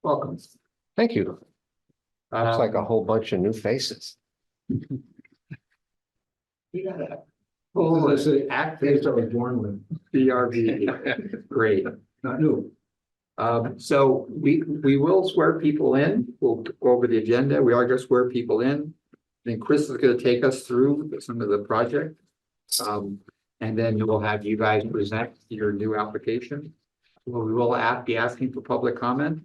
Welcome. Thank you. Looks like a whole bunch of new faces. We got a full active born with, DRB. Great. not new. So we will swear people in. We'll go over the agenda. We are going to swear people in. Then Chris is going to take us through some of the project. And then we'll have you guys present your new application. Well, we will be asking for public comment.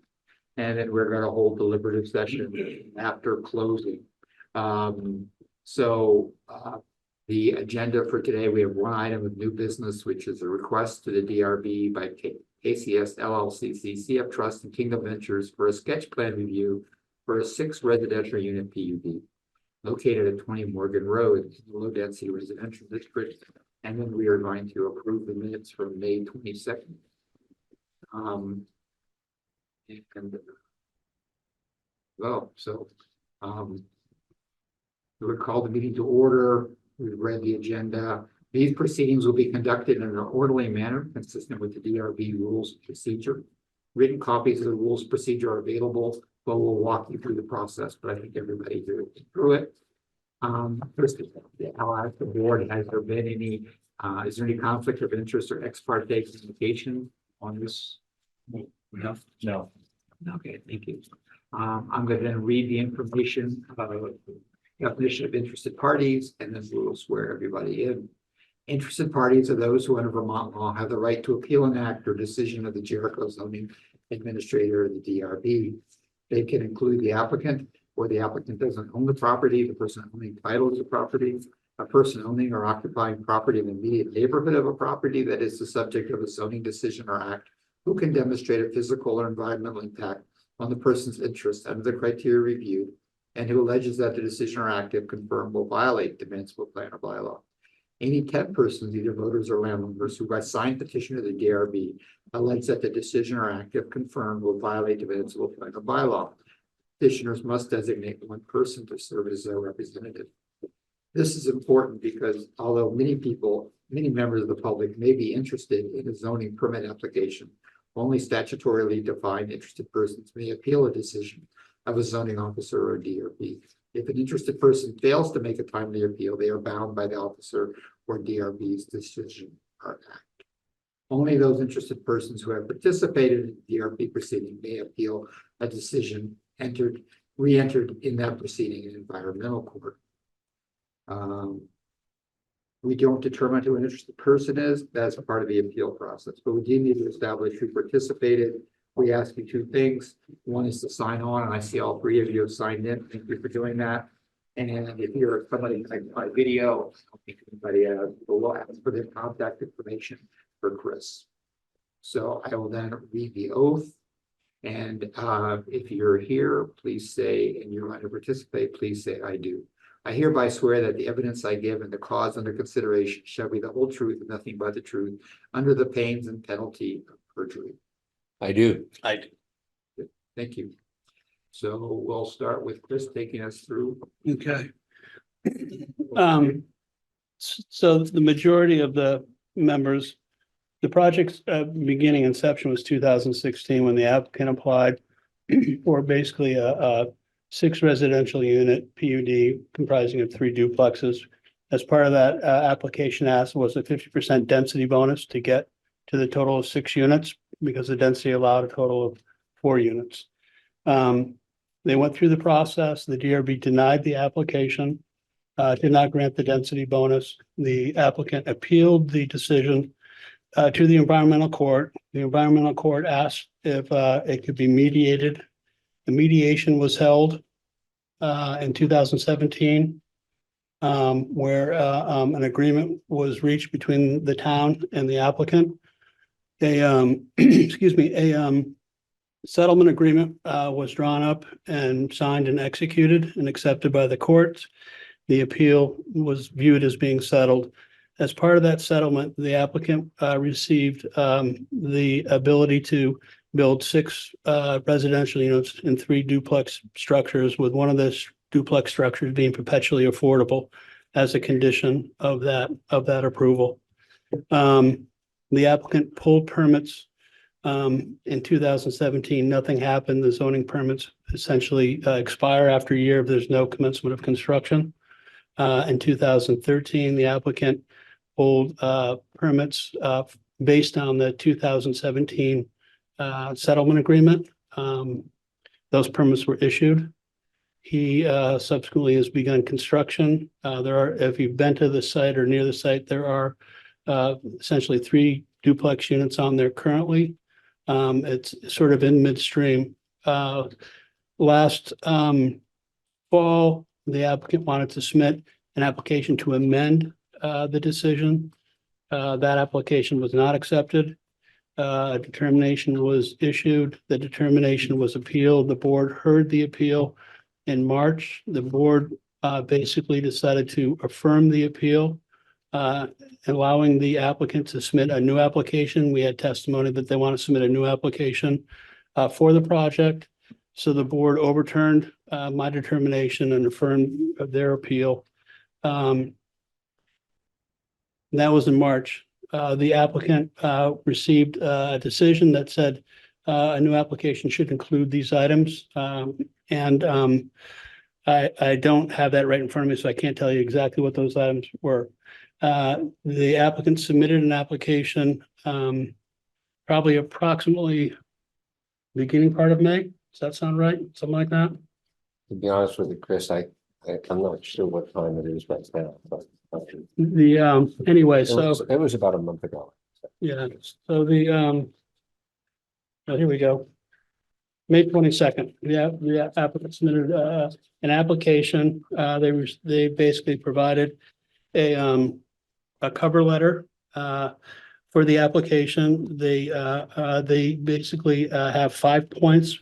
And then we're going to hold deliberative session after closing. The agenda for today, we have one item of new business, which is a request to the DRB by KCS LLC, CF Trust and Kingdom Ventures for a sketch plan review for a 6 residential unit PUD located at 20 Morgan Road, low density residential district. And then we are going to approve the minutes from May 22nd. We would call the meeting to order. We've read the agenda. These proceedings will be conducted in an orderly manner consistent with the DRB rules of procedure. Written copies of the rules of procedure are available, but we'll walk you through the process, but I think everybody here has been through it. First, I'll ask the board, has there been any, is there any conflict of interest or ex parte communication on this? No. Okay, thank you. I'm going to then read the information about definition of interested parties, and then we will swear everybody in. Interested parties are those who under Vermont law have the right to appeal an act or decision of the Jericho zoning administrator or the DRB. They can include the applicant, or the applicant doesn't own the property, the person owning title to the property, a person owning or occupying property in the immediate neighborhood of a property that is the subject of a zoning decision or act, who can demonstrate a physical or environmental impact on the person's interest under the criteria reviewed, and who alleges that the decision or act, if confirmed, will violate the municipal plan or bylaw. Any 10 persons, either voters or landowners, who by signed petition to the DRB allege that the decision or act, if confirmed, will violate the municipal plan or bylaw. Petitioners must designate one person to serve as their representative. This is important because although many members of the public may be interested in a zoning permit application, only statutorily defined interested persons may appeal a decision of a zoning officer or DRB. If an interested person fails to make a timely appeal, they are bound by the officer or DRB's decision or act. Only those interested persons who have participated in the DRB proceeding may appeal a decision re-entered in that proceeding in environmental court. We don't determine who an interested person is. That's part of the appeal process, but we do need to establish who participated. We ask you 2 things. One is to sign on, and I see all 3 of you have signed in. Thank you for doing that. And if you're somebody by video, I don't think anybody will ask for their contact information for Chris. So I will then read the oath. And if you're here, please say, and you're going to participate, please say, I do. I hereby swear that the evidence I give and the cause under consideration shall be the whole truth and nothing but the truth, under the pains and penalty of perjury. I do. Thank you. So we'll start with Chris taking us through. Okay. So the majority of the members, the project's beginning inception was 2016 when the applicant applied for basically a 6 residential unit PUD comprising of 3 duplexes. As part of that application asked was a 50% density bonus to get to the total of 6 units because the density allowed a total of 4 units. They went through the process. The DRB denied the application, did not grant the density bonus. The applicant appealed the decision to the environmental court. The environmental court asked if it could be mediated. The mediation was held in 2017, where an agreement was reached between the town and the applicant. Excuse me, a settlement agreement was drawn up and signed and executed and accepted by the courts. The appeal was viewed as being settled. As part of that settlement, the applicant received the ability to build 6 residential units in 3 duplex structures, with one of those duplex structures being perpetually affordable as a condition of that approval. The applicant pulled permits In 2017, nothing happened. The zoning permits essentially expire after a year if there's no commencement of construction. In 2013, the applicant pulled permits based on the 2017 settlement agreement. Those permits were issued. He subsequently has begun construction. If you've been to the site or near the site, there are essentially 3 duplex units on there currently. It's sort of in midstream. Last fall, the applicant wanted to submit an application to amend the decision. That application was not accepted. A determination was issued. The determination was appealed. The board heard the appeal in March. The board basically decided to affirm the appeal, allowing the applicant to submit a new application. We had testimony that they want to submit a new application for the project. So the board overturned my determination and affirmed their appeal. That was in March. The applicant received a decision that said a new application should include these items. I don't have that right in front of me, so I can't tell you exactly what those items were. The applicant submitted an application probably approximately beginning part of May. Does that sound right? Something like that? To be honest with you, Chris, I'm not sure what time it is right now, but. Anyway, so It was about a month ago. yeah, so oh, here we go. May 22nd, the applicant submitted an application. They basically provided a cover letter for the application. They basically have 5 points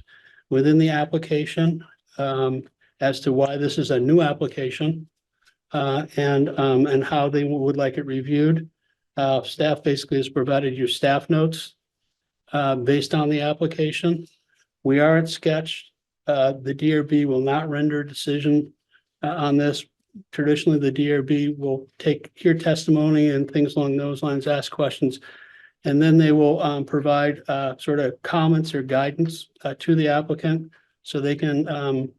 within the application as to why this is a new application. And how they would like it reviewed. Staff basically has provided you staff notes based on the application. We are at sketch. The DRB will not render a decision on this. Traditionally, the DRB will hear testimony and things along those lines, ask questions, and then they will provide sort of comments or guidance to the applicant so they can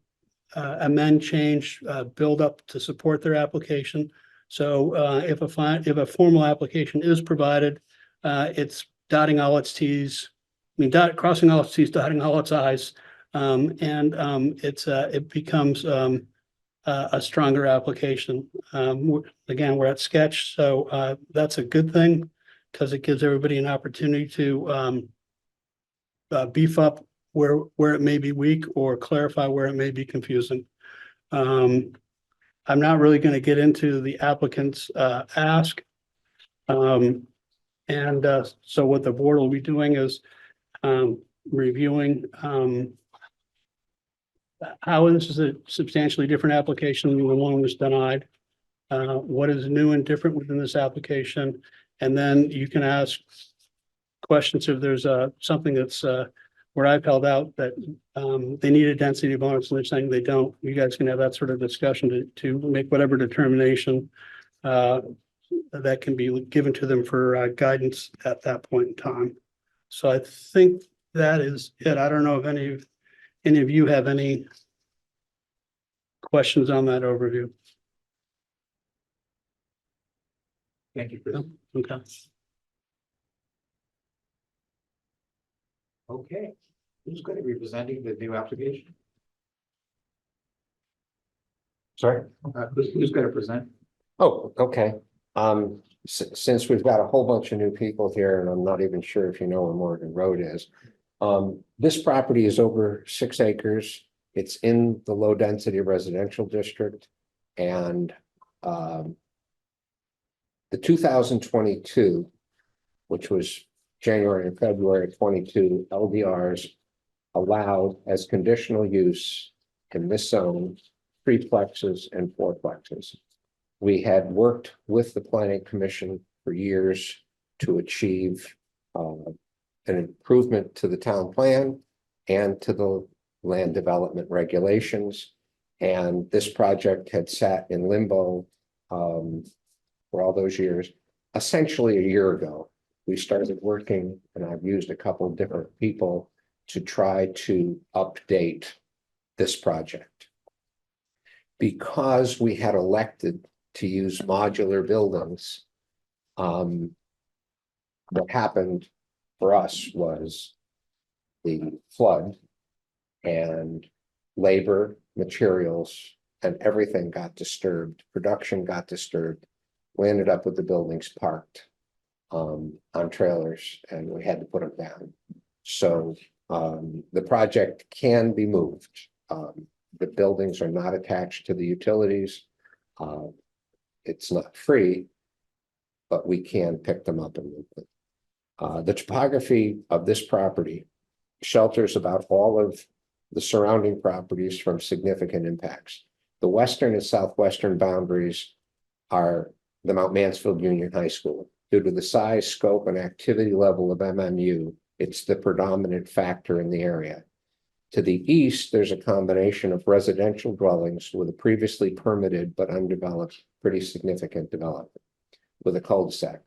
amend, change, build up to support their application. So if a formal application is provided, it's dotting all its T's, crossing all its T's, dotting all its I's, and it becomes a stronger application. Again, we're at sketch, so that's a good thing because it gives everybody an opportunity to beef up where it may be weak or clarify where it may be confusing. I'm not really going to get into the applicant's ask. So what the board will be doing is reviewing how this is a substantially different application than the one was denied. What is new and different within this application? And then you can ask questions if there's something that's where I've held out that they need a density bonus and they're saying they don't. You guys can have that sort of discussion to make whatever determination that can be given to them for guidance at that point in time. So I think that is it. I don't know if any of you have any questions on that overview. Thank you, Chris. Okay. Okay, who's going to be presenting the new application? Sorry? Who's going to present? Oh, okay. Since we've got a whole bunch of new people here, and I'm not even sure if you know where Morgan Road is. This property is over 6 acres. It's in the low density residential district. And the 2022, which was January and February of 22, LDRs allowed as conditional use in this zone 3 plexes and 4 plexes. We had worked with the planning commission for years to achieve an improvement to the town plan and to the land development regulations. And this project had sat in limbo for all those years. Essentially a year ago, we started working, and I've used a couple different people to try to update this project. Because we had elected to use modular buildings, what happened for us was the flood and labor, materials, and everything got disturbed. Production got disturbed. We ended up with the buildings parked on trailers, and we had to put them down. So the project can be moved. The buildings are not attached to the utilities. It's not free, but we can pick them up and move them. The topography of this property shelters about all of the surrounding properties from significant impacts. The western and southwestern boundaries are the Mount Mansfield Union High School. Due to the size, scope, and activity level of MMU, it's the predominant factor in the area. To the east, there's a combination of residential dwellings with a previously permitted but undeveloped, pretty significant development with a cul-de-sac.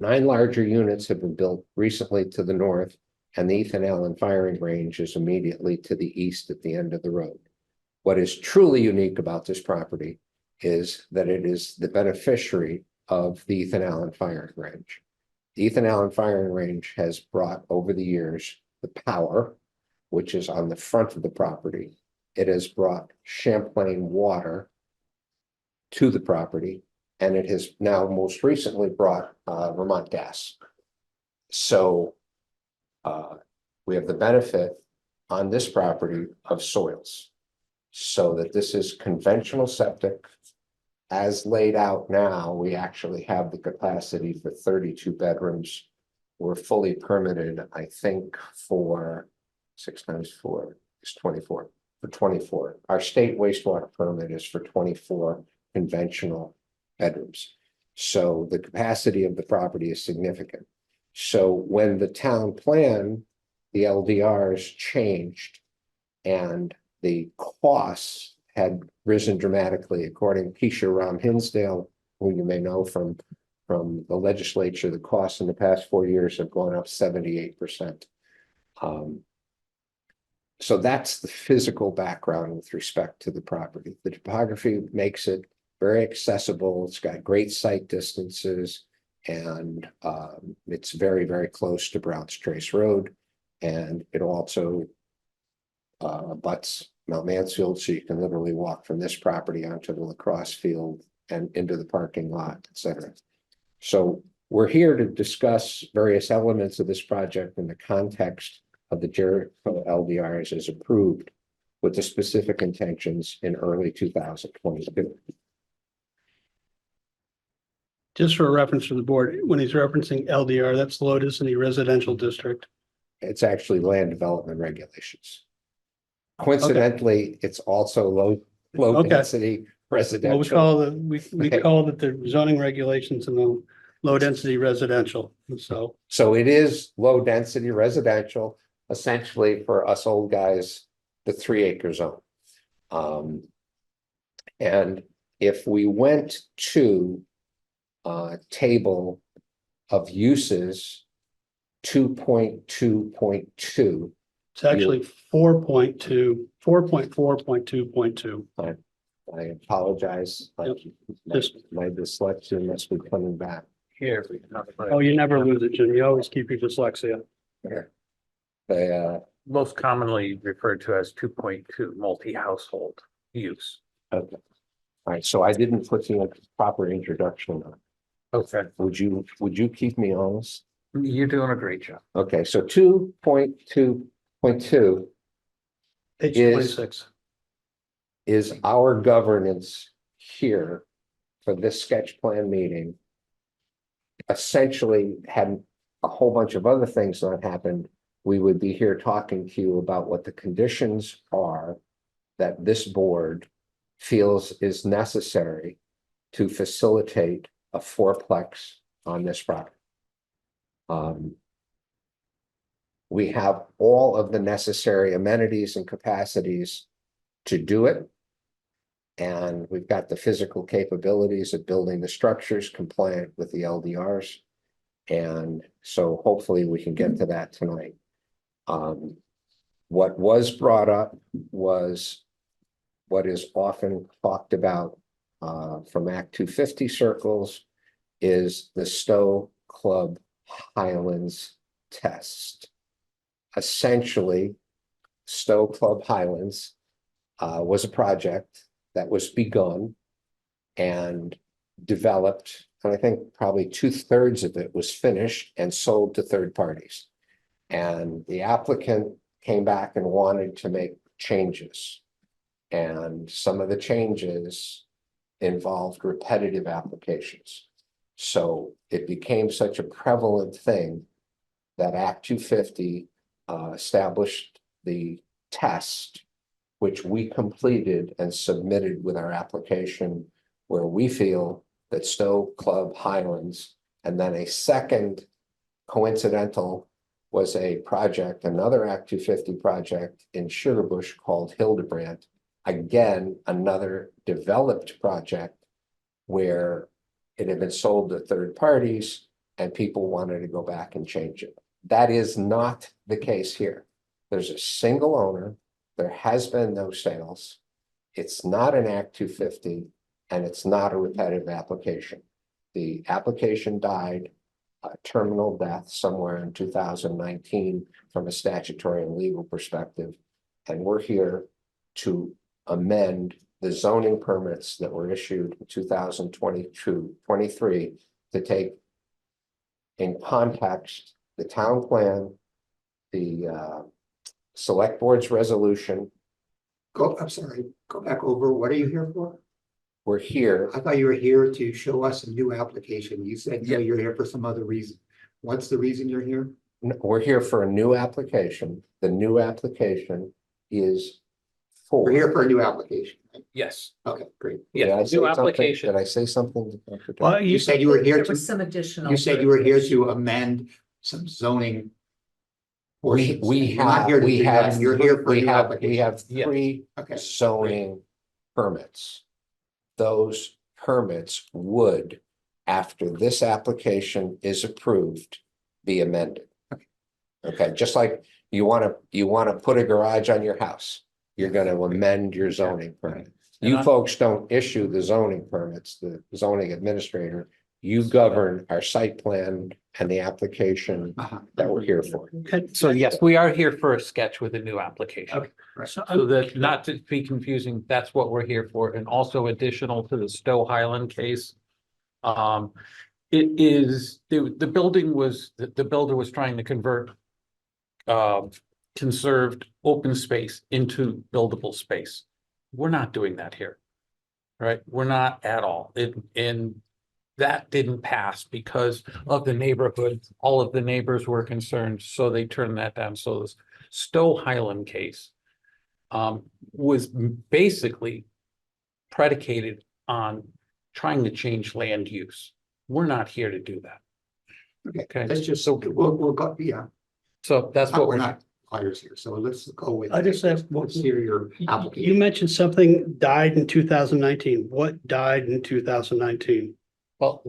9 larger units have been built recently to the north, and the Ethan Allen firing range is immediately to the east at the end of the road. What is truly unique about this property is that it is the beneficiary of the Ethan Allen firing range. The Ethan Allen firing range has brought over the years the power, which is on the front of the property. It has brought Champlain water to the property, and it has now most recently brought Vermont gas. So we have the benefit on this property of soils, so that this is conventional septic. As laid out now, we actually have the capacity for 32 bedrooms. We're fully permitted, I think, for 6 times 4 is 24, for 24. Our state wastewater permit is for 24 conventional bedrooms. So the capacity of the property is significant. So when the town plan, the LDRs changed and the costs had risen dramatically, according to Keisha Ram Hinsdale, who you may know from the legislature, the costs in the past 4 years have gone up 78%. So that's the physical background with respect to the property. The topography makes it very accessible. It's got great sight distances, and it's very, very close to Browns Trace Road. And it also abuts Mount Mansfield, so you can literally walk from this property onto the lacrosse field and into the parking lot, etc. So we're here to discuss various elements of this project in the context of the Jericho LDRs as approved with the specific intentions in early 2022. Just for a reference for the board, when he's referencing LDR, that's low density residential district. It's actually land development regulations. Coincidentally, it's also low Okay. density residential. Well, we call it the zoning regulations and the low density residential. So it is low density residential, essentially for us old guys, the 3-acre zone. And if we went to table of uses 2.2.2. it's actually 4.4.2.2. I apologize. My dyslexia must be coming back. Here. Oh, you never lose it, Jim. You always keep your dyslexia. Here. Most commonly referred to as 2.2 multi-household use. Okay. All right, so I didn't put the proper introduction on. Okay. Would you keep me honest? You're doing a great job. Okay, so 2.2.2 Page Is- 26. is our governance here for this sketch plan meeting. Essentially, had a whole bunch of other things not happened, we would be here talking to you about what the conditions are that this board feels is necessary to facilitate a fourplex on this property. We have all of the necessary amenities and capacities to do it. And we've got the physical capabilities of building the structures compliant with the LDRs. And so hopefully we can get to that tonight. What was brought up was what is often talked about from Act 250 circles is the Stowe Club Highlands test. Essentially, Stowe Club Highlands was a project that was begun and developed, and I think probably 2/3 of it was finished and sold to third parties. And the applicant came back and wanted to make changes. And some of the changes involved repetitive applications. So it became such a prevalent thing that Act 250 established the test, which we completed and submitted with our application, where we feel that Stowe Club Highlands, and then a second coincidental was a project, another Act 250 project in Sugarbush called Hildebrandt. Again, another developed project where it had been sold to third parties and people wanted to go back and change it. That is not the case here. There's a single owner. There has been no sales. It's not an Act 250 and it's not a repetitive application. The application died a terminal death somewhere in 2019 from a statutory and legal perspective. And we're here to amend the zoning permits that were issued in 2022-23 to take in context the town plan, the select board's resolution. I'm sorry, go back over. What are you here for? We're here. I thought you were here to show us a new application. You said, no, you're here for some other reason. What's the reason you're here? We're here for a new application. The new application is for. We're here for a new application. Yes, Okay, great. Did I yeah, say new something? application. Did I say something? Well, You said you were here There to, was some additional. you said you were here to amend some zoning. portions. We You're not here have, to we do that, have, and you're here for a we new have, application. we have Yeah. 3 Okay, zoning permits. Those permits would, after this application is approved, be amended. Okay, just like you want to put a garage on your house, you're going to amend your zoning permit. And You I- folks don't issue the zoning permits, the zoning administrator. You govern our site plan and the application uh-huh. that we're here for. So yes, we are here for a sketch with a new application. Okay. Right. So So that, not to be confusing, that's what we're here for, and also additional to the Stowe Highland case. It is, the building was, the builder was trying to convert conserved open space into buildable space. We're not doing that here. Right? We're not at all. And that didn't pass because of the neighborhood. All of the neighbors were concerned, so they turned that down. So this Stowe Highland case was basically predicated on trying to change land use. We're not here to do that. Okay, let's just, we'll go, yeah, So that's what we're we're, not lawyers here, so let's go with. I just have- Let's hear your you application. mentioned something died in 2019. What died in 2019? well,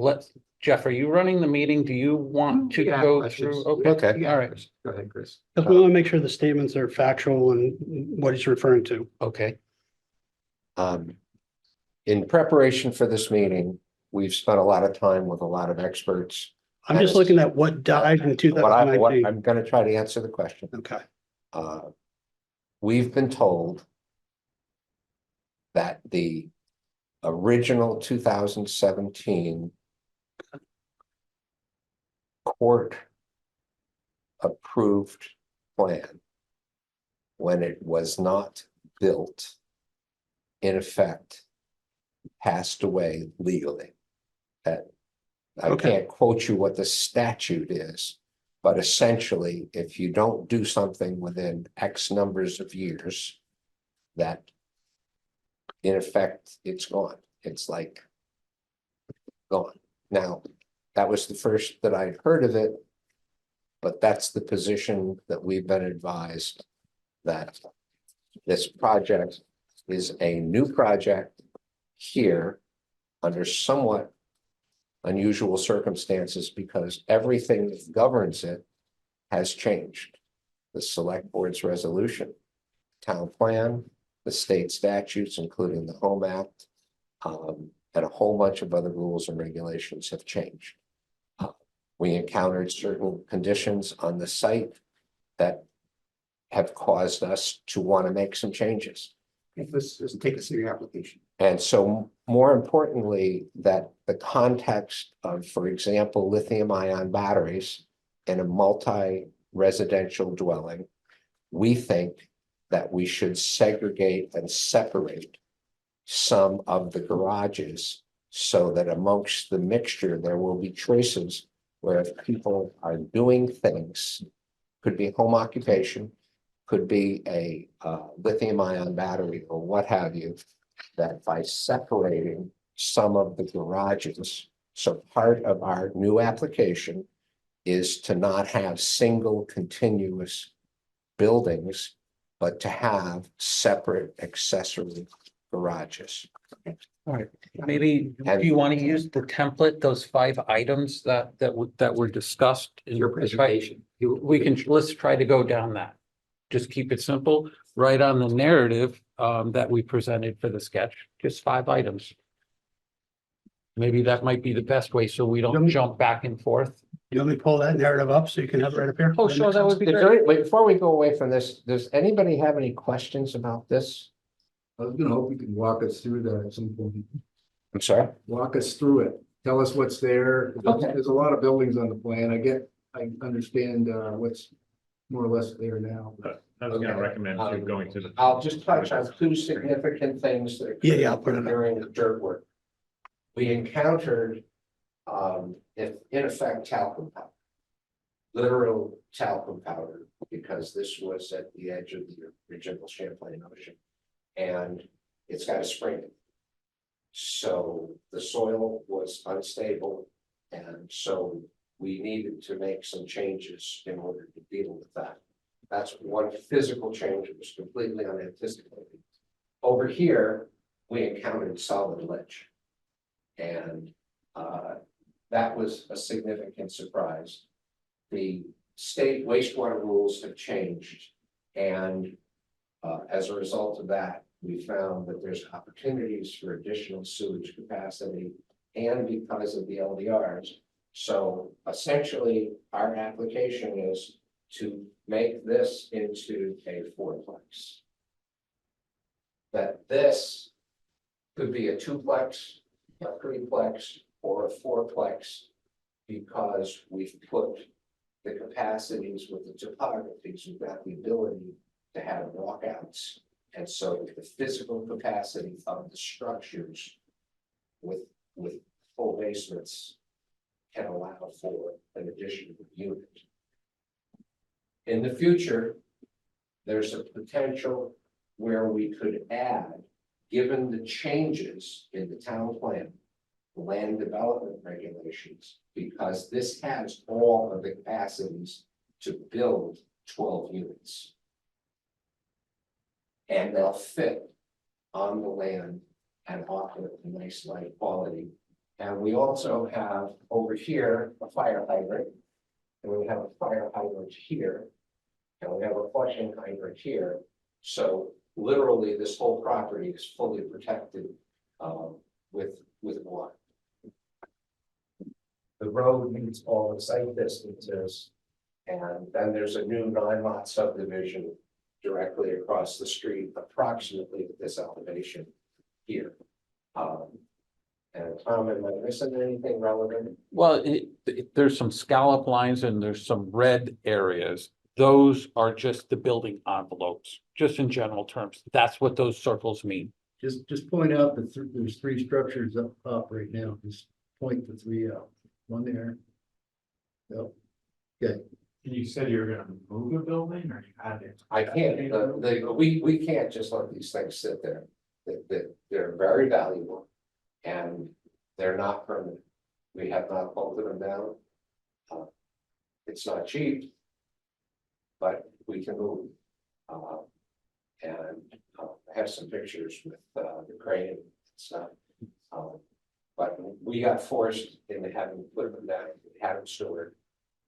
Jeff, are you running the meeting? Do you want to Yeah, go questions. through? Okay, Yeah, all right, Chris. Go ahead, Chris. Because we want to make sure the statements are factual and what he's referring to. okay. In preparation for this meeting, we've spent a lot of time with a lot of experts. I'm just looking at what died in What 2019. I'm going to try to answer the question. Okay. We've been told that the original 2017 court approved plan, when it was not built, in effect, passed away legally. That I Okay. can't quote you what the statute is, but essentially, if you don't do something within X numbers of years, that in effect, it's gone. It's like gone. Now, that was the first that I'd heard of it, but that's the position that we've been advised, that this project is a new project here under somewhat unusual circumstances because everything that governs it has changed. The select board's resolution, town plan, the state statutes, including the Home Act, and a whole bunch of other rules and regulations have changed. We encountered certain conditions on the site that have caused us to want to make some changes. Let's take us through your application. And so more importantly, that the context of, for example, lithium ion batteries in a multi-residential dwelling, we think that we should segregate and separate some of the garages so that amongst the mixture, there will be choices where if people are doing things, could be home occupation, could be a lithium ion battery or what have you, that by separating some of the garages, so part of our new application is to not have single continuous buildings, but to have separate accessory garages. All right, maybe, do you want to use the template, those 5 items that were discussed? in Your the- presentation. We can, let's try to go down that. Just keep it simple, write on the narrative that we presented for the sketch, just 5 items. Maybe that might be the best way, so we don't jump back and forth. You want me to pull that narrative up so you can have it right up here? Oh, sure, that would be great. Wait, before we go away from this, does anybody have any questions about this? I was gonna hope you could walk us through that at some point. I'm sorry? Walk us through it. Tell us what's there. Okay. There's a lot of buildings on the plan. I understand what's more or less there now. I was gonna Okay. recommend you going to the. I'll just touch on 2 significant things that. Yeah, I'll put it up. During the dirt work. We encountered, in effect, talcum powder. Literal talcum powder, because this was at the edge of the original Champlain Ocean. And it's got a spring in it. So the soil was unstable, and so we needed to make some changes in order to deal with that. That's one physical change that was completely unanticipated. Over here, we encountered solid ledge. And that was a significant surprise. The state wastewater rules have changed. And as a result of that, we found that there's opportunities for additional sewage capacity and because of the LDRs. So essentially, our application is to make this into a 4-plex. That this could be a 2-plex, a 3-plex, or a 4-plex, because we've put the capacities with the topographies, we've got the ability to have walkouts. And so the physical capacity of the structures with full basements can allow for an additional unit. In the future, there's a potential where we could add, given the changes in the town plan, land development regulations, because this has all of the capacities to build 12 units. And they'll fit on the land and offer a nice light quality. And we also have over here a fire hydrant, and we have a fire hydrant here, and we have a flushing hydrant here. So literally, this whole property is fully protected with water. The road meets all the site distances, and then there's a new 9-lot subdivision directly across the street, approximately at this elevation here. And Tom, am I missing anything relevant? Well, there's some scallop lines and there's some red areas. Those are just the building envelopes, just in general terms. That's what those circles mean. Just point out that there's 3 structures up right now. Just point the 3 out. One there. Yep. Okay. And you said you were gonna move a building or you had it? I can't, we can't just let these things sit there. They're very valuable and they're not permanent. We have not bolted them down. It's not cheap, but we can move. And I have some pictures with the crane and stuff. But we got forced into having to put them down, had them stored.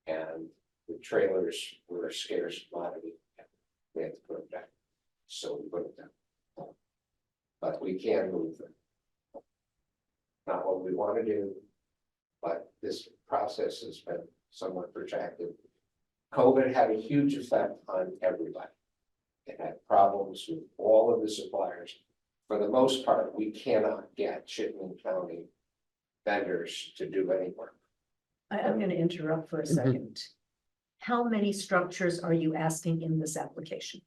And the trailers were a scarce commodity. We had to put them down. So we put them down. But we can move them. Not what we want to do, but this process has been somewhat protracted. COVID had a huge effect on everybody. It had problems with all of the suppliers. For the most part, we cannot get Chittenden County vendors to do any work. I'm going to interrupt for a second. How many structures are you asking in this application?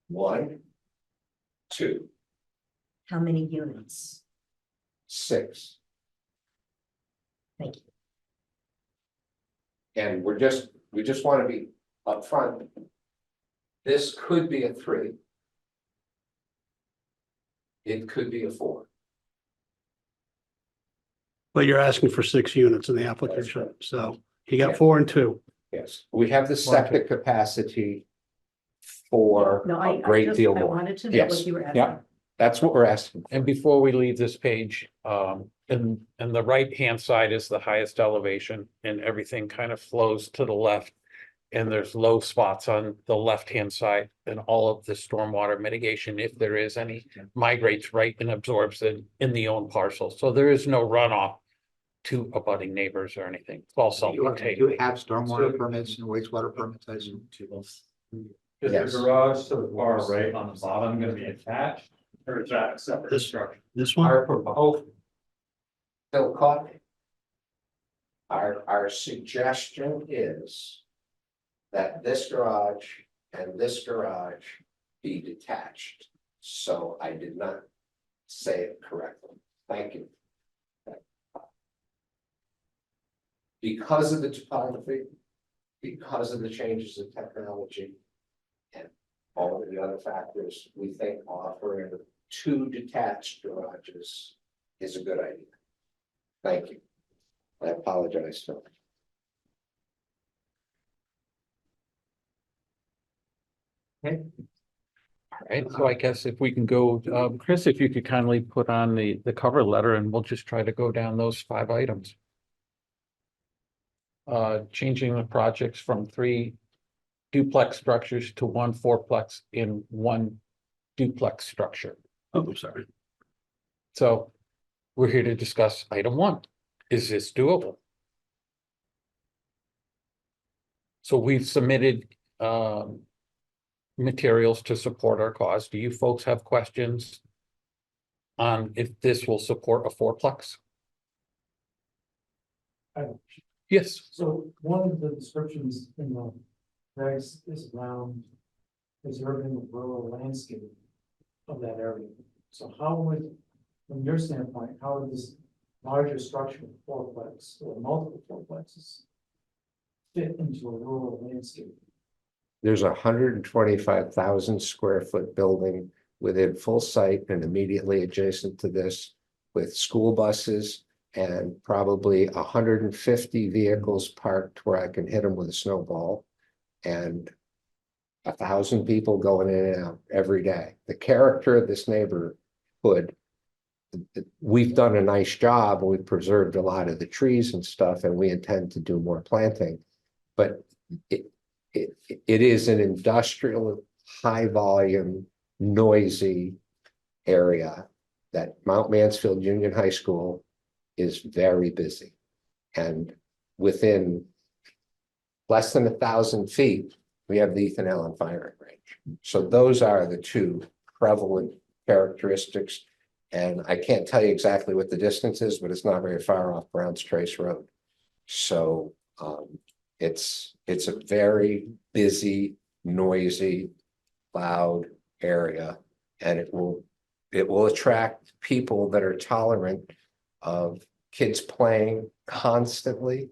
1, 2, How many units? 6. Thank you. And we just want to be upfront. This could be a 3. It could be a 4. But you're asking for 6 units in the application, so you got Yeah. 4 and 2. Yes, we have the septic capacity for No, a great deal I more. wanted to know Yes. what you were Yeah. asking. That's what we're asking. And before we leave this page, and the right-hand side is the highest elevation and everything kind of flows to the left. And there's low spots on the left-hand side and all of the stormwater mitigation, if there is any, migrates right and absorbs it in the own parcel. So there is no runoff to abutting neighbors or anything. It's all You self-contained. have stormwater permits and wastewater permits, I assume. Is Yes. the garage to the far right on the bottom gonna be attached, or is that a separate This- structure? This one? Our proposal. Phil caught me. Our suggestion is that this garage and this garage be detached. So I did not say it correctly. Thank you. Because of the topography, because of the changes in technology, and all of the other factors, we think offering 2 detached garages is a good idea. Thank you. I apologize, Phil. Right, so I guess if we can go, Chris, if you could kindly put on the cover letter and we'll just try to go down those 5 items. Changing the projects from 3 duplex structures to 1 fourplex in 1 duplex structure. Oh, I'm sorry. So we're here to discuss item 1. Is this doable? So we've submitted materials to support our cause. Do you folks have questions on if this will support a fourplex? Yes. So one of the descriptions in the regs is around preserving the rural landscape of that area. So how would, from your standpoint, how would this larger structure, fourplex or multiple fourplexes, fit into a rural landscape? There's 125,000 square foot building within full sight and immediately adjacent to this with school buses and probably 150 vehicles parked where I can hit them with a snowball and 1,000 people going in and out every day. The character of this neighborhood, we've done a nice job and we've preserved a lot of the trees and stuff, and we intend to do more planting. But it is an industrial, high volume, noisy area that Mount Mansfield Union High School is very busy. And within less than 1,000 feet, we have the Ethan Allen firing range. So those are the 2 prevalent characteristics. And I can't tell you exactly what the distance is, but it's not very far off Browns Trace Road. So it's a very busy, noisy, loud area, and it will attract people that are tolerant of kids playing constantly,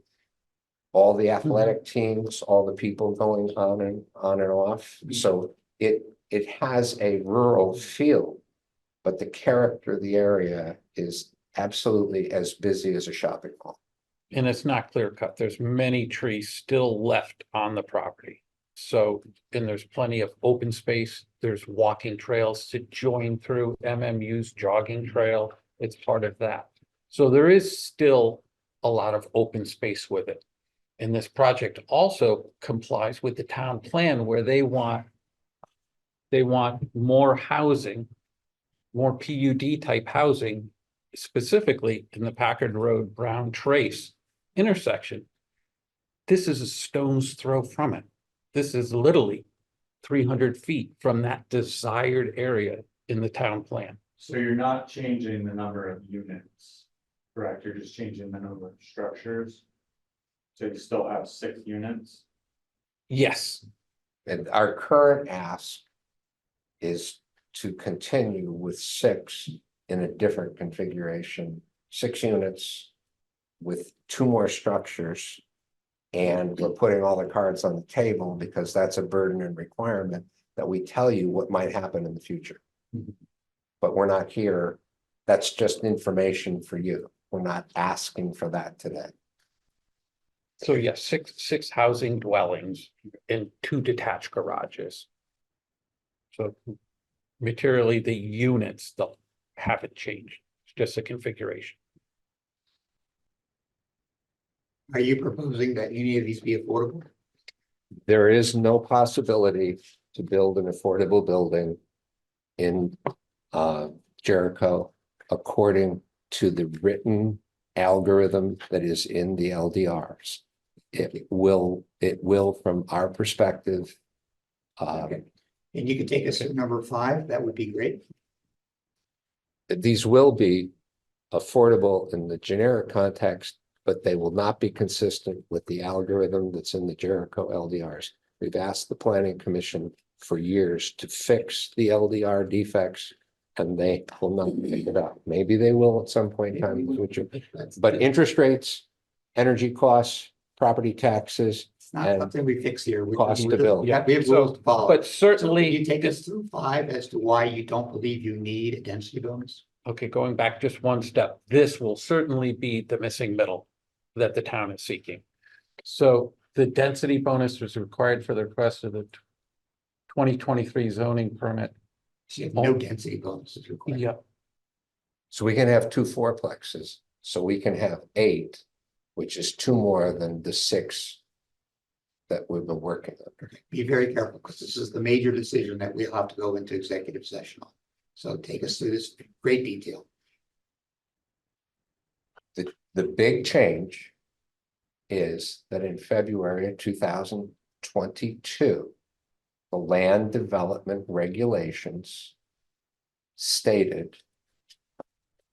all the athletic teams, all the people going on and off. So it has a rural feel, but the character of the area is absolutely as busy as a shopping mall. And it's not clear cut. There's many trees still left on the property. So, and there's plenty of open space. There's walking trails to join through MMU's jogging trail. It's part of that. So there is still a lot of open space with it. And this project also complies with the town plan where they want more housing, more PUD type housing, specifically in the Packard Road Brown Trace intersection. This is a stone's throw from it. This is literally 300 feet from that desired area in the town plan. So you're not changing the number of units, correct? You're just changing the number of structures. So you still have 6 units? Yes, And our current ask is to continue with 6 in a different configuration, 6 units with 2 more structures. And we're putting all the cards on the table because that's a burden and requirement that we tell you what might happen in the future. But we're not here, that's just information for you. We're not asking for that today. so yes, six housing dwellings and 2 detached garages. So materially, the units, they'll haven't changed, it's just a configuration. Are you proposing that any of these be affordable? There is no possibility to build an affordable building in Jericho according to the written algorithm that is in the LDRs. It will from our perspective. Okay. And you could take us to number 5, that would be great. These will be affordable in the generic context, but they will not be consistent with the algorithm that's in the Jericho LDRs. We've asked the Planning Commission for years to fix the LDR defects, and they will not pick it up. Maybe they will at some point in time in the future. But interest rates, energy costs, property taxes, It's not and something we fix here. cost to build. Yeah, we have rules to follow. But So can certainly, you take us through 5 as to why you don't believe you need a density bonus? okay, going back just one step, this will certainly be the missing middle that the town is seeking. So the density bonus was required for the request of the 2023 zoning permit. So you have no density bonuses required. Yep, So we can have 2 fourplexes, so we can have 8, which is 2 more than the 6 that we've been working on. Be very careful, because this is the major decision that we'll have to go into executive session on. So take us through this in great detail. The big change is that in February of 2022, the land development regulations stated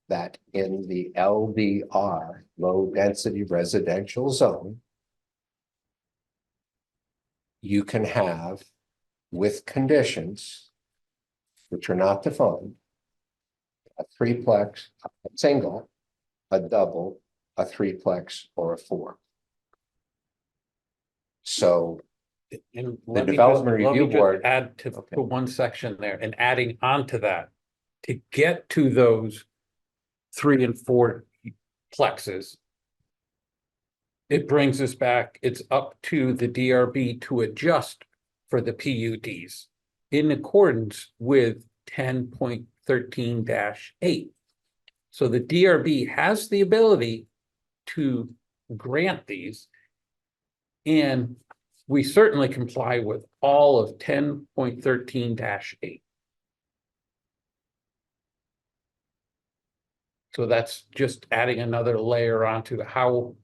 that in the LDR, low density residential zone, you can have, with conditions which are not defined, a 3-plex, a single, a double, a 3-plex, or a 4. and So let me Development just- let me Review just Board- add to Okay. to one section there and adding on to that. To get to those 3 and 4 plexes. It brings us back, it's up to the DRB to adjust for the PUDs in accordance with 10.13-8. So the DRB has the ability to grant these. And we certainly comply with all of 10.13-8. So that's just adding another layer onto how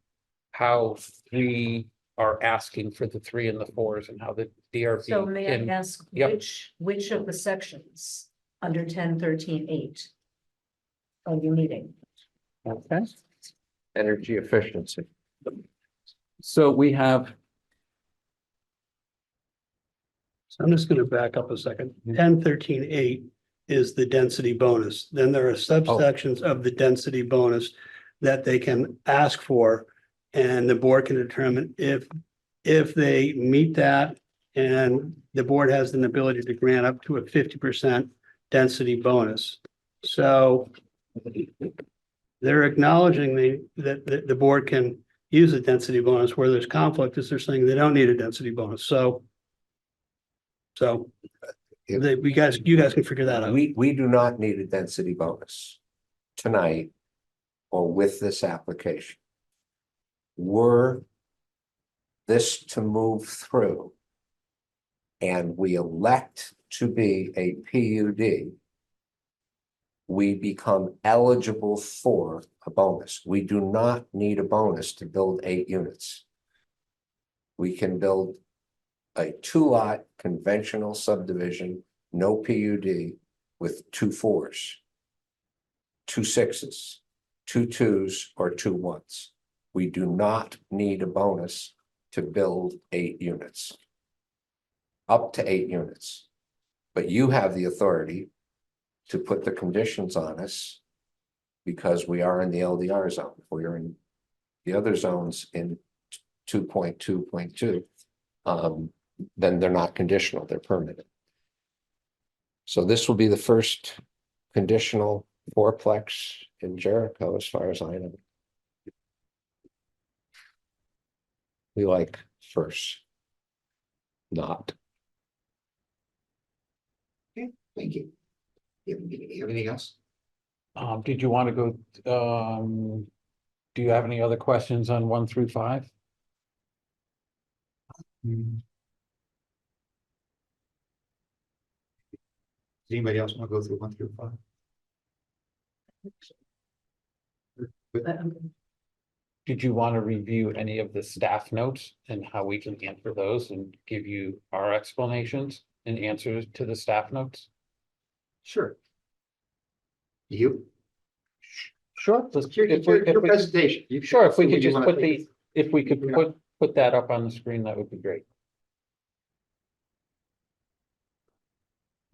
we are asking for the 3 and the 4s and how the DRB. So may I can- ask Yep. which of the sections under 1013-8 are you needing? Okay, energy efficiency. so we have, So I'm just gonna back up a second. 1013-8 is the density bonus. Then there are subsections of the density bonus that they can ask for. And the board can determine if they meet that, and the board has an ability to grant up to a 50% density bonus. So they're acknowledging that the board can use a density bonus. Where there's conflict is they're saying they don't need a density bonus. So you guys can figure that out. We do not need a density bonus. tonight or with this application, were this to move through and we elect to be a PUD, we become eligible for a bonus. We do not need a bonus to build 8 units. We can build a 2-lot conventional subdivision, no PUD, with 2 4s, 2 6s, 2 2s, or 2 1s. We do not need a bonus to build 8 units. Up to 8 units. But you have the authority to put the conditions on us because we are in the LDR zone. If we are in the other zones in 2.2.2, then they're not conditional, they're permanent. So this will be the first conditional fourplex in Jericho, as far as I know. We like first, not. Thank you. Anything else? Did you want to go, do you have any other questions on 1 through 5? Does anybody else want to go through 1 through 5? Did you want to review any of the staff notes and how we can answer those and give you our explanations and answers to the staff notes? Sure. You? Sure. Let's, Your presentation. sure, if we So could you just wanna put take- if we could Yeah. put that up on the screen, that would be great.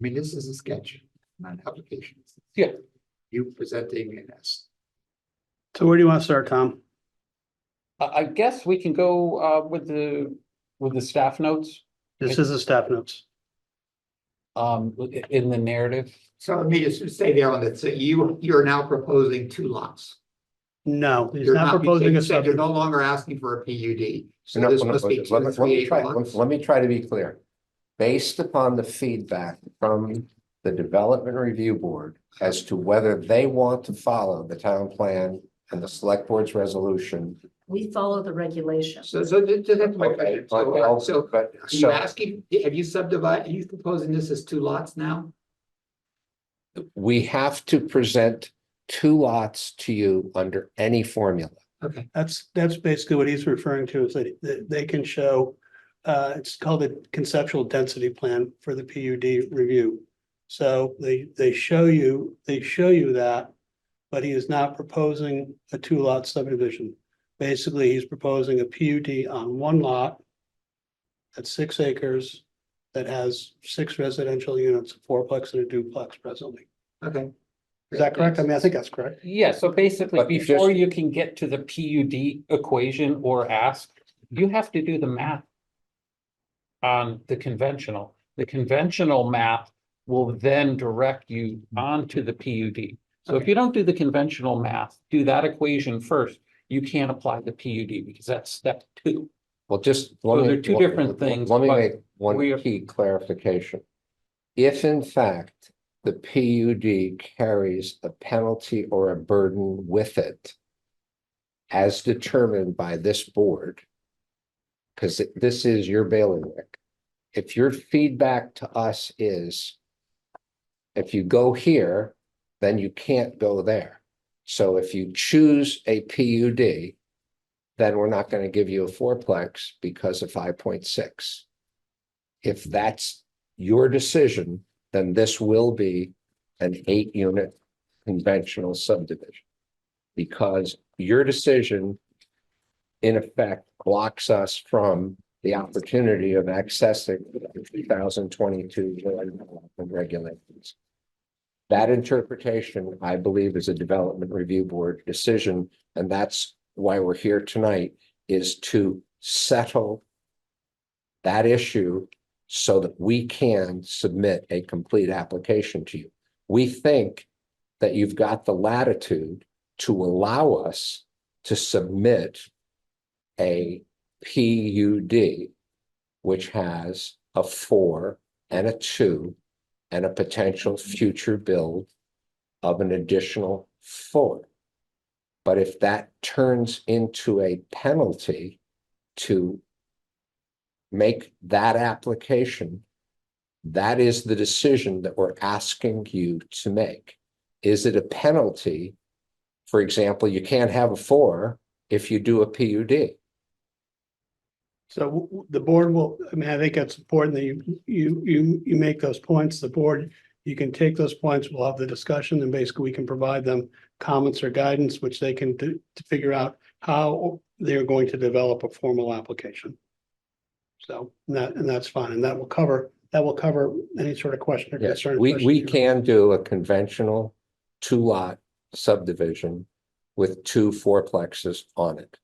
I mean, this is a sketch, not an application. Yeah. You presenting an S. So where do you want to start, Tom? I guess we can go with the staff notes This is the staff notes. in the narrative. So let me just say there on that, so you're now proposing 2 lots. No, he's You're not proposing you a said you're subdivision. no longer asking for a PUD. So No, this no, must be let 2 me- or 3 acre lots. let me try to be clear. Based upon the feedback from the Development Review Board as to whether they want to follow the town plan and the select board's resolution. We follow the regulations. So that's my question. So But are you so asking, have you subdivided, are you proposing this as 2 lots now? we have to present 2 lots to you under any formula. Okay, That's basically what he's referring to, is that they can show, it's called a conceptual density plan for the PUD review. So they show you that, but he is not proposing a 2-lot subdivision. Basically, he's proposing a PUD on 1 lot at 6 acres that has 6 residential units, a fourplex and a duplex presently. okay. Is that correct? I mean, I think that's correct. Yeah, so basically, But before just- you can get to the PUD equation or ask, you have to do the math on the conventional. The conventional math will then direct you onto the PUD. So if Okay. you don't do the conventional math, do that equation first, you can't apply the PUD because that's step 2. Well, just. So they're two different things, Let me but make one we are- key clarification. If in fact the PUD carries a penalty or a burden with it, as determined by this board, because this is your bailiwick. If your feedback to us is, if you go here, then you can't go there. So if you choose a PUD, then we're not going to give you a fourplex because of 5.6. If that's your decision, then this will be an 8-unit conventional subdivision. Because your decision, in effect, blocks us from the opportunity of accessing the 2022 regulations. That interpretation, I believe, is a Development Review Board decision, and that's why we're here tonight, is to settle that issue so that we can submit a complete application to you. We think that you've got the latitude to allow us to submit a PUD, which has a 4 and a 2 and a potential future build of an additional 4. But if that turns into a penalty to make that application, that is the decision that we're asking you to make. Is it a penalty? For example, you can't have a 4 if you do a PUD. So the board will, I mean, I think it's important that you make those points, the board, you can take those points, we'll have the discussion, and basically we can provide them comments or guidance, which they can do to figure out how they're going to develop a formal application. So, and that's fine, and that will cover any sort of question or Yes, concern. we especially- can do a conventional 2-lot subdivision with 2 fourplexes on it.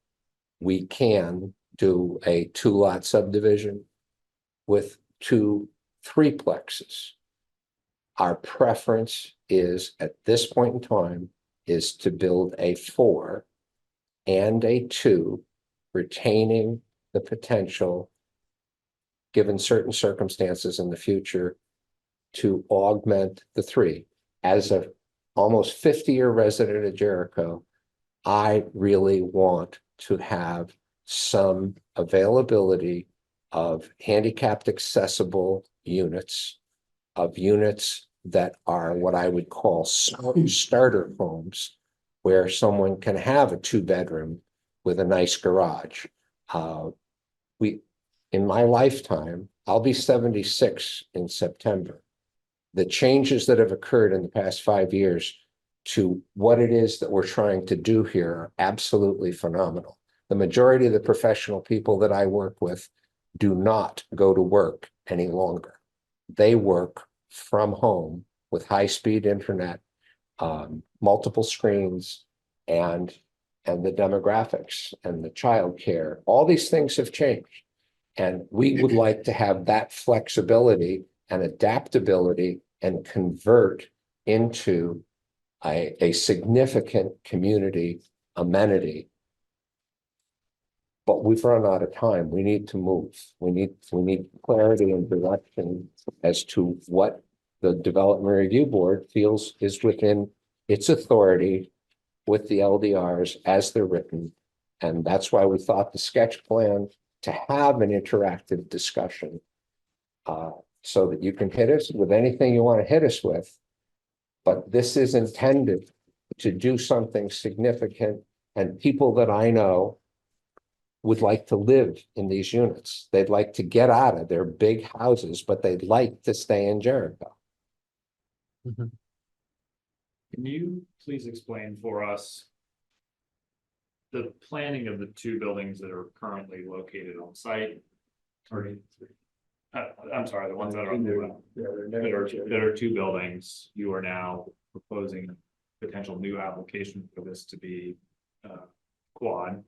We can do a 2-lot subdivision with 2 threeplexes. Our preference is, at this point in time, is to build a 4 and a 2, retaining the potential, given certain circumstances in the future, to augment the 3. As a almost 50-year resident of Jericho, I really want to have some availability of handicapped accessible units, of units that are what I would call starter homes, where someone can have a 2-bedroom with a nice garage. In my lifetime, I'll be 76 in September. The changes that have occurred in the past 5 years to what it is that we're trying to do here are absolutely phenomenal. The majority of the professional people that I work with do not go to work any longer. They work from home with high-speed internet, multiple screens, and the demographics and the childcare. All these things have changed. And we would like to have that flexibility and adaptability and convert into a significant community amenity. But we've run out of time. We need to move. We need clarity and direction as to what the Development Review Board feels is within its authority with the LDRs as they're written. And that's why we thought the sketch plan to have an interactive discussion so that you can hit us with anything you want to hit us with. But this is intended to do something significant, and people that I know would like to live in these units. They'd like to get out of their big houses, but they'd like to stay in Jericho. Can you please explain for us the planning of the 2 buildings that are currently located on site? Or, I'm sorry, the ones that are on the, that are 2 buildings, you are now proposing a potential new application for this to be quad.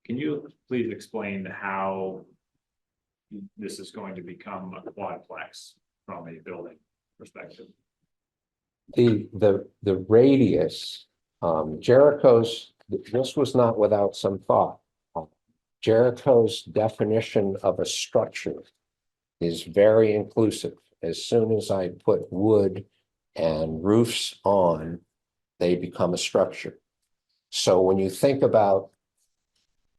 Can you please explain how this is going to become a quadplex from a building perspective? The radius, Jericho's, this was not without some thought. Jericho's definition of a structure is very inclusive. As soon as I put wood and roofs on, they become a structure. So when you think about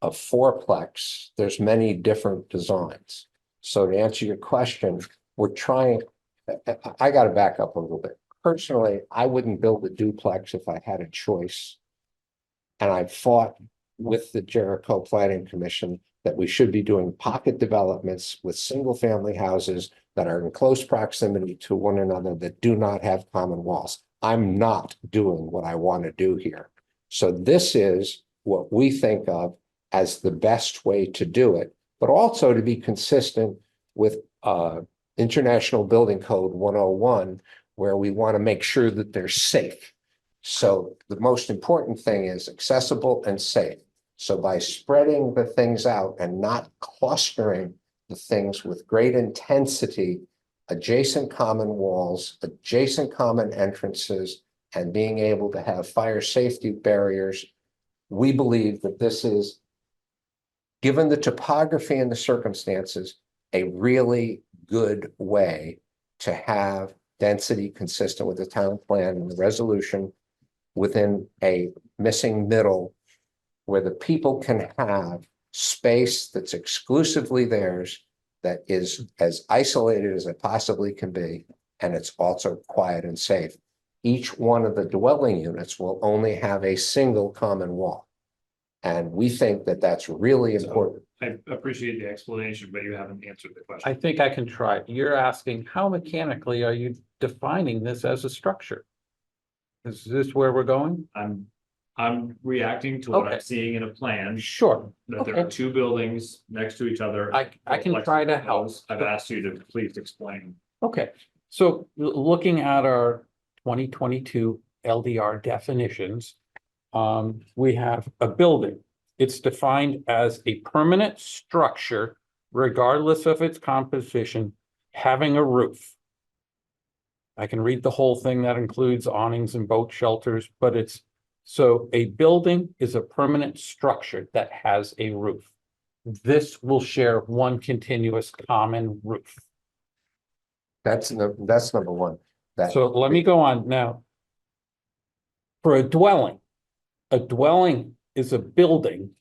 a 4-plex, there's many different designs. So to answer your question, we're trying, I got to back up a little bit. Personally, I wouldn't build a duplex if I had a choice. And I fought with the Jericho Planning Commission that we should be doing pocket developments with single-family houses that are in close proximity to one another that do not have common walls. I'm not doing what I want to do here. So this is what we think of as the best way to do it, but also to be consistent with International Building Code 101, where we want to make sure that they're safe. So the most important thing is accessible and safe. So by spreading the things out and not clustering the things with great intensity, adjacent common walls, adjacent common entrances, and being able to have fire safety barriers, we believe that this is, given the topography and the circumstances, a really good way to have density consistent with the town plan and the resolution within a missing middle where the people can have space that's exclusively theirs, that is as isolated as it possibly can be, and it's also quiet and safe. Each one of the dwelling units will only have a single common wall. And we think that that's really important. I appreciate the explanation, but you haven't answered the I question. think I can try. You're asking, how mechanically are you defining this as a structure? Is this where we're going? I'm reacting to what Okay. I'm seeing in a plan, Sure. that there are Okay. two buildings next to each other. I can try to help. I've asked you to please explain. Okay, so looking at our 2022 LDR definitions, we have a building. It's defined as a permanent structure, regardless of its composition, having a roof. I can read the whole thing. That includes awnings and boat shelters, but it's, so a building is a permanent structure that has a roof. This will share one continuous common roof. That's number one. That, So let me go on now. For a dwelling is a building.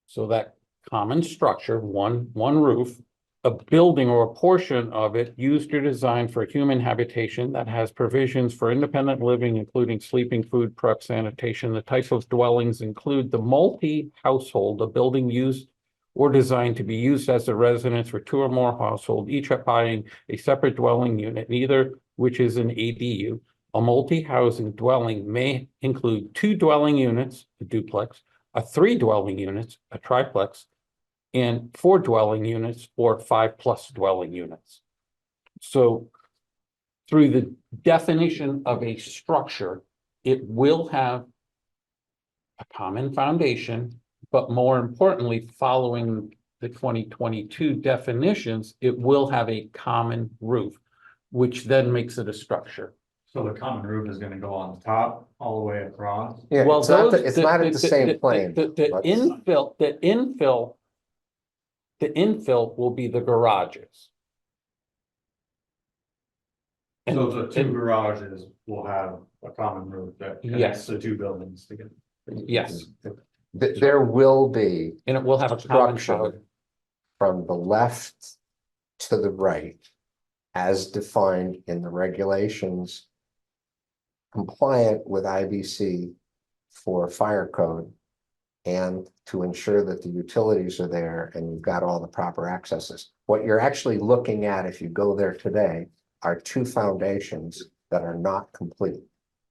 So that common structure, one roof, a building or a portion of it used or designed for human habitation that has provisions for independent living, including sleeping, food, prep, sanitation. The type of dwellings include the multi-household, a building used or designed to be used as a residence for two or more households, each occupying a separate dwelling unit, neither which is an ADU. A multi-housing dwelling may include two dwelling units, a duplex, three dwelling units, a triplex, and four dwelling units or 5+ dwelling units. So through the definition of a structure, it will have a common foundation, but more importantly, following the 2022 definitions, it will have a common roof, which then makes it a structure. So the common roof is gonna go on the top all the way across? yeah, Well, it's not, those, it's not at the same plane. The infill will be the garages. So the two And- garages will have a common roof that connects Yes. the two buildings together. Yes, There will be and it will have a common structure foundation. from the left to the right, as defined in the regulations compliant with IBC for fire code, and to ensure that the utilities are there and you've got all the proper accesses. What you're actually looking at, if you go there today, are two foundations that are not complete.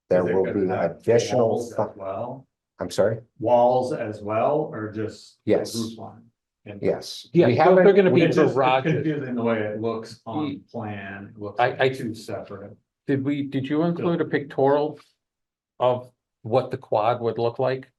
There will be additional, Walls as well, I'm sorry, walls as well, or just? the Yes. Roof line? And yes. Yeah, We they're haven't- gonna be It's just garages. confusing the way it looks on plan, it looks I- like two separate. Did you include a pictorial of what the quad would look like?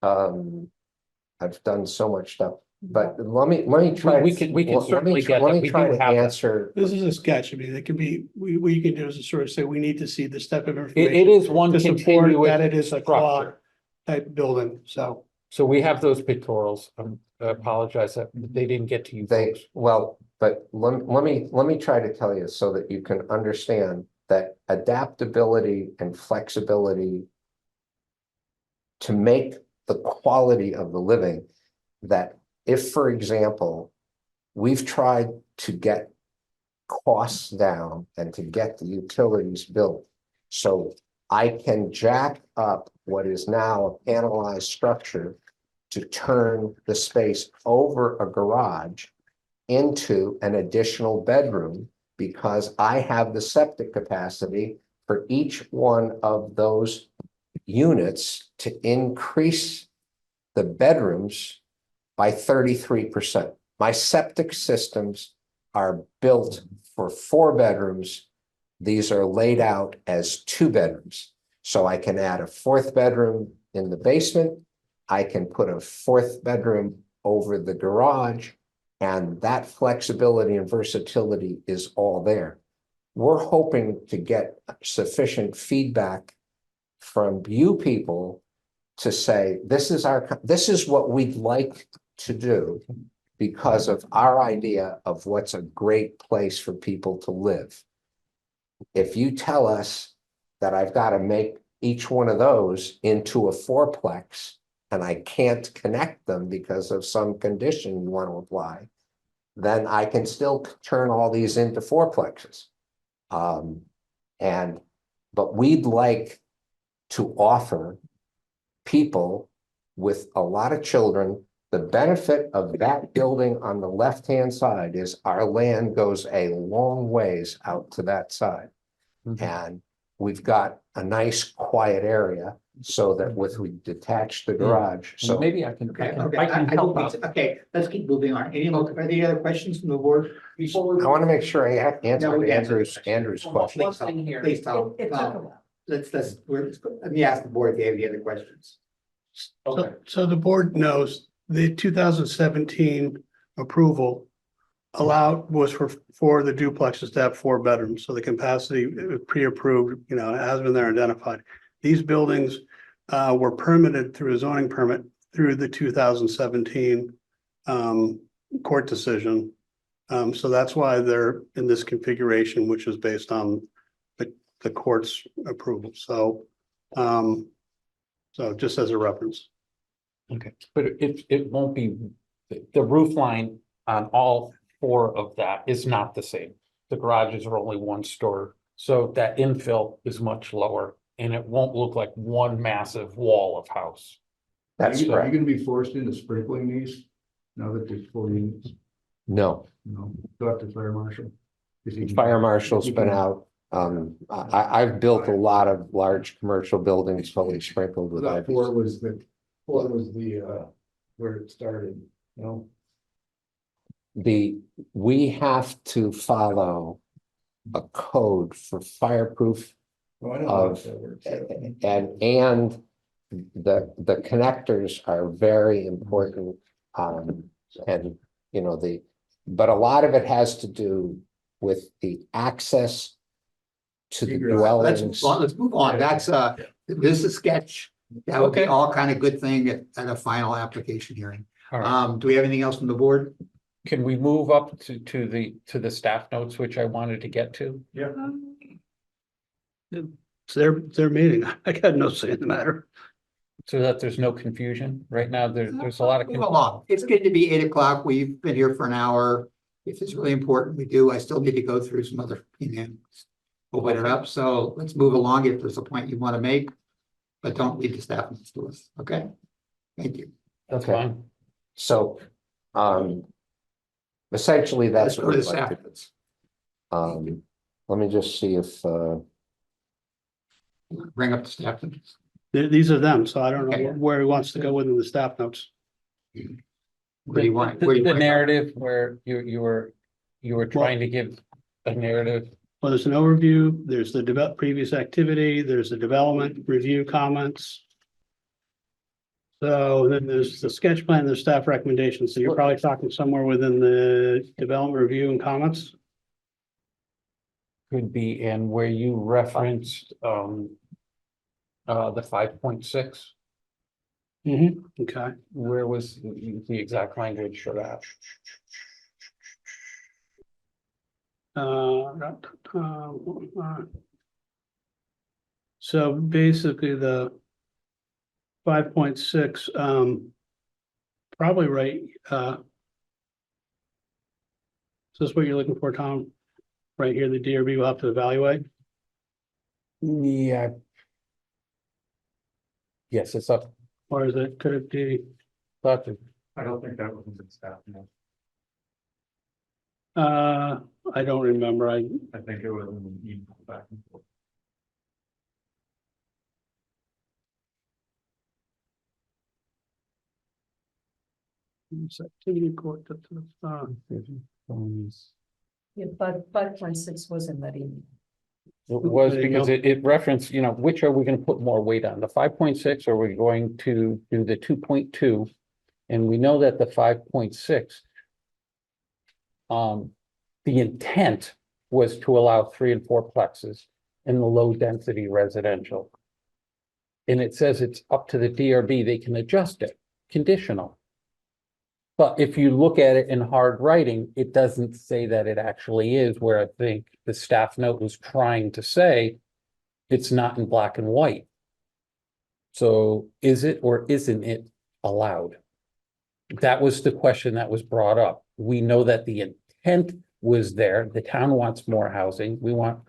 I've done so much stuff, but let me try. We can let me certainly try- get Let that. me We try do to have that. answer. This is a sketch. I mean, it can be, what you can do is sort of say, we need to see this type of It information is one to support continuous that it is a quad structure. type building, so. So we have those pictorials. I apologize that they didn't get to you They, folks. well, but let me try to tell you so that you can understand that adaptability and flexibility to make the quality of the living, that if, for example, we've tried to get costs down and to get the utilities built, so I can jack up what is now a panelized structure to turn the space over a garage into an additional bedroom, because I have the septic capacity for each one of those units to increase the bedrooms by 33%. My septic systems are built for 4 bedrooms. These are laid out as 2 bedrooms. So I can add a 4th bedroom in the basement. I can put a 4th bedroom over the garage, and that flexibility and versatility is all there. We're hoping to get sufficient feedback from you people to say, this is what we'd like to do because of our idea of what's a great place for people to live. If you tell us that I've got to make each one of those into a fourplex, and I can't connect them because of some condition you want to apply, then I can still turn all these into fourplexes. But we'd like to offer people with a lot of children, the benefit of that building on the left-hand side is our land goes a long ways out to that side. And we've got a nice quiet area so that we detach the garage, so. Maybe I can, Okay, I can help out. Okay, let's keep moving on. Any other questions from the board? Before I want to make sure I No, answer we Andrew's question. Please, Tom. Please, Tom. It took a while. Let me ask the board if they have any other questions. So the board knows the 2017 approval was for the duplexes to have 4 bedrooms, so the capacity pre-approved, has been there identified. These buildings were permitted through a zoning permit through the 2017 court decision. So that's why they're in this configuration, which is based on the court's approval. So just as a reference. Okay, but it won't be, the roof line on all 4 of that is not the same. The garages are only 1 story, so that infill is much lower and it won't look like one massive wall of house. That's Are you correct. gonna be forced into sprinkling these now that there's 4 units? No, No, talk to fire marshal. fire marshal's been out. I've built a lot of large commercial buildings fully sprinkled with That ivy. 4 was where it started, We have to follow a code for fireproof Oh, I know how of, that works. and the connectors are very important. And, but a lot of it has to do with the access to the Let's dwellings. move on. That's, this is a sketch. That would be Okay. all kind of good thing at a final application hearing. All right, Do we have anything else from the board? can we move up to the staff notes, which I wanted to get to? Yeah. It's their meeting. I got no say in the matter. So that there's no confusion. Right now, there's a lot of. Move along. It's good to be 8 o'clock. We've been here for an hour. If it's really important, we do. I still need to go through some other, open it up. So let's move along if there's a point you want to make. But don't leave the staff notes to us. Okay? Thank you. That's Okay. fine. So, essentially, Let's that's go what to the we'd like staff to. notes. Let me just see if, Bring up the staff notes. These are them, so I don't Okay. know where he wants to go within the staff notes. Where do you want? The Where do you want to go? narrative where you were trying to give a narrative. Well, there's an overview, there's the previous activity, there's the development review comments. So then there's the sketch plan, the staff recommendations. So you're probably talking somewhere within the development review and comments. Could be, and where you referenced, the 5.6, Okay. where was the exact language for that? So basically the 5.6, probably right, is this what you're looking for, Tom? Right here, the DRB will have to evaluate. Yeah. Yes, it's up. Or is it, could it be, Thought that- I don't think that was in the staff note. I don't remember, I think it was in the email back and forth. activity court, Yeah, but 5.6 was in that email. It was There you because go. it referenced, which are we gonna put more weight on, the 5.6, or are we going to do the 2.2? And we know that the 5.6. The intent was to allow 3 and 4 plexes in the low density residential. And it says it's up to the DRB, they can adjust it, conditional. But if you look at it in hard writing, it doesn't say that it actually is, where I think the staff note was trying to say it's not in black and white. So is it or isn't it allowed? That was the question that was brought up. We know that the intent was there. The town wants more housing. We want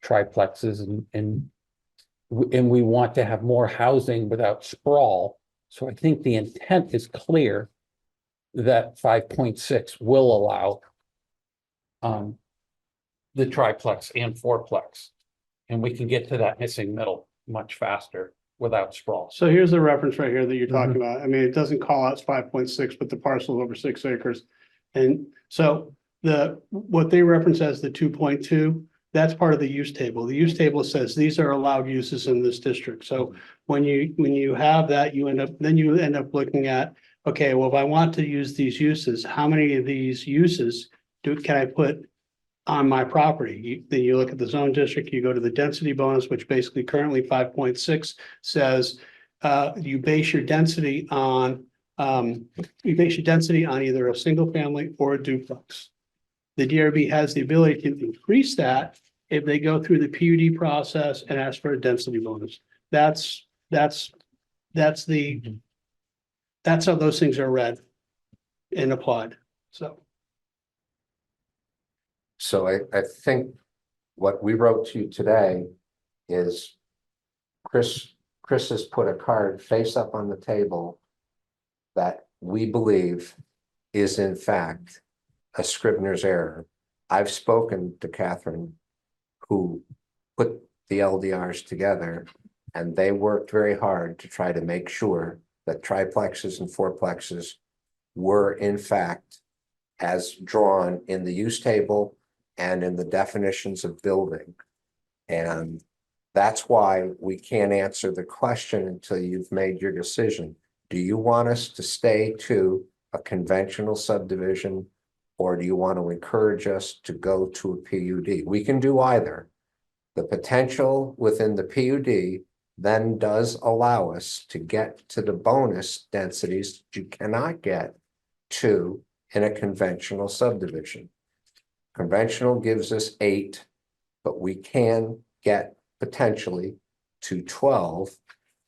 triplexes and we want to have more housing without sprawl. So I think the intent is clear that 5.6 will allow the triplex and fourplex. And we can get to that missing middle much faster without sprawl. So here's the reference right here that you're talking about. I mean, it doesn't call out 5.6, but the parcel is over 6 acres. And so what they reference as the 2.2, that's part of the use table. The use table says these are allowed uses in this district. So when you have that, you end up looking at, okay, well, if I want to use these uses, how many of these uses can I put on my property? Then you look at the zone district, you go to the density bonus, which basically currently 5.6 says you base your density on either a single family or a duplex. The DRB has the ability to increase that if they go through the PUD process and ask for a density bonus. That's how those things are read and applied. So I think what we wrote to you today is Chris has put a card face up on the table that we believe is in fact a Scribner's error. I've spoken to Catherine, who put the LDRs together, and they worked very hard to try to make sure that triplexes and fourplexes were in fact as drawn in the use table and in the definitions of building. And that's why we can't answer the question until you've made your decision. Do you want us to stay to a conventional subdivision, or do you want to encourage us to go to a PUD? We can do either. The potential within the PUD then does allow us to get to the bonus densities that you cannot get to in a conventional subdivision. Conventional gives us 8, but we can get potentially to 12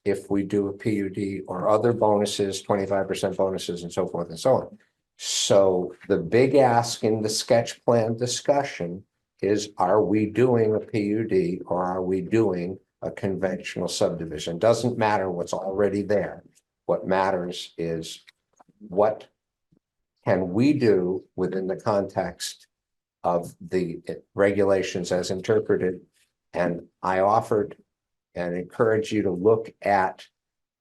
if we do a PUD or other bonuses, 25% bonuses and so forth and so on. So the big ask in the sketch plan discussion is, are we doing a PUD or are we doing a conventional subdivision? Doesn't matter what's already there. What matters is what can we do within the context of the regulations as interpreted. And I offered and encourage you to look at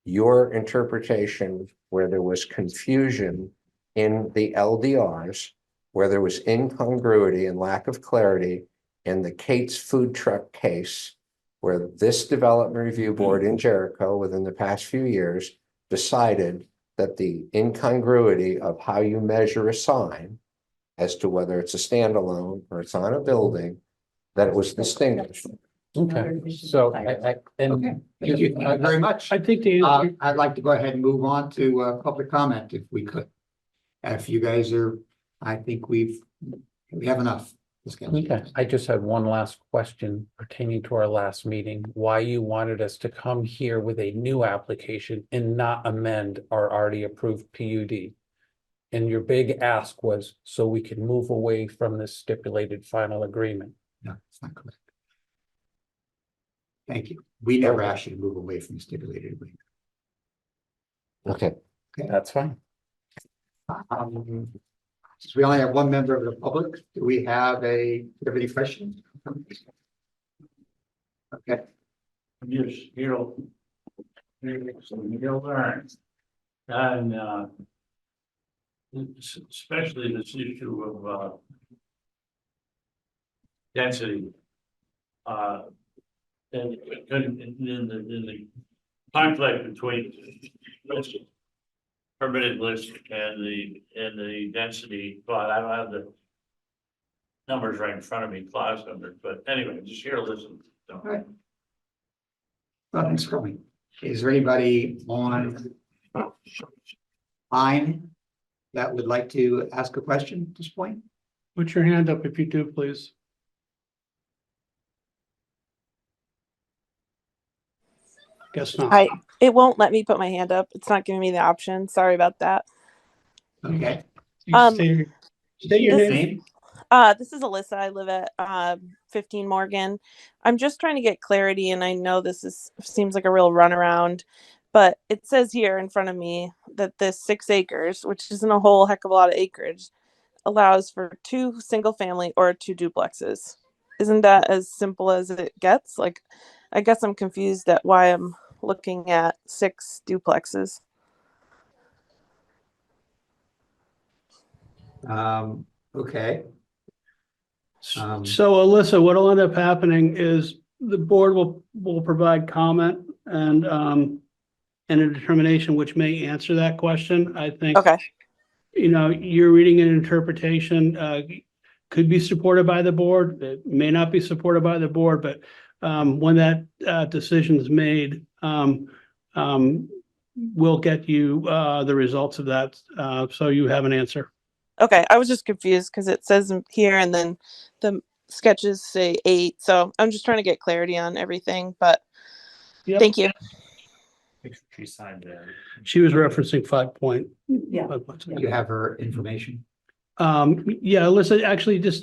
your interpretation where there was confusion in the LDRs, where there was incongruity and lack of clarity in the Kate's food truck case, where this development review board in Jericho within the past few years decided that the incongruity of how you measure a sign as to whether it's a standalone or it's on a building, that it was distinguished. Okay, so Okay, thank you very much. I think I'd like to go ahead and move on to public comment if we could. If you guys are, I think we have enough discussion. Okay, I just had one last question pertaining to our last meeting, why you wanted us to come here with a new application and not amend our already approved PUD. And your big ask was so we can move away from this stipulated final agreement. No, it's not correct. Thank you. We never asked you to move away from the stipulated agreement. Okay. That's fine. Since we only have one member of the public, do we have any questions? Okay. Yes, you'll learn. And especially this issue of density. And in the conflict between permitted list and the density, but I don't have the numbers right in front of me, clause numbers, but anyway, just here, listen. All right. Well, thanks for coming. Is there anybody on line that would like to ask a question at this point? put your hand up if you do, please. Guess not. It won't let me put my hand up. It's not giving me the option. Sorry about that. Okay. You Say your this- name. This is Alyssa. I live at 15 Morgan. I'm just trying to get clarity, and I know seems like a real runaround, but it says here in front of me that this 6 acres, which isn't a whole heck of a lot of acreage, allows for 2 single family or 2 duplexes. Isn't that as simple as it gets? Like, I guess I'm confused at why I'm looking at 6 duplexes. Okay. So Alyssa, what'll end up happening is the board will provide comment and a determination which may answer that question. I think, Okay. you're reading an interpretation, could be supported by the board, it may not be supported by the board, but when that decision is made, we'll get you the results of that, so you have an answer. Okay, I was just confused because it says here and then the sketches say 8. So I'm just trying to get clarity on everything, but Yep. thank you. Make sure she signed in. She was referencing 5 point. Yeah. You have her information. Yeah, Alyssa, actually just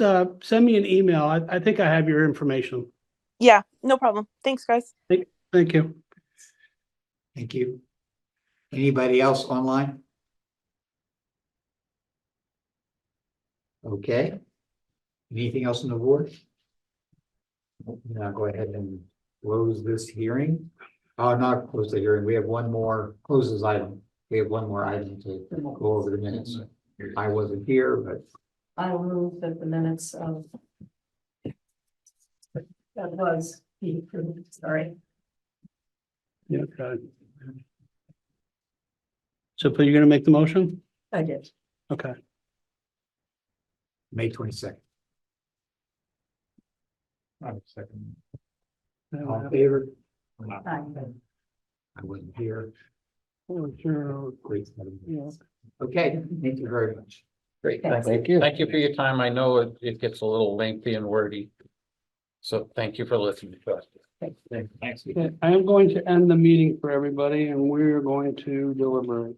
send me an email. I think I have your information. Yeah, no problem. Thanks, guys. Thank you. Thank you. Anybody else online? Okay. Anything else on the board? Now go ahead and close this hearing. Not close the hearing. We have one more, close this item. We have one more item to go over the minutes. I wasn't here, but I will move that the minutes of that was be approved, sorry. Yeah, okay. So, but you're gonna make the motion? I did. Okay. May 22nd. Second. All in favor? Aye. I wasn't here. Oh, sure. Great. Yeah. Okay, thank you very much. Great. Thank you. Thank you for your time. I know it gets a little lengthy and wordy. So thank you for listening to us. Thanks. Okay, I am going to end the meeting for everybody and we're going to deliberate.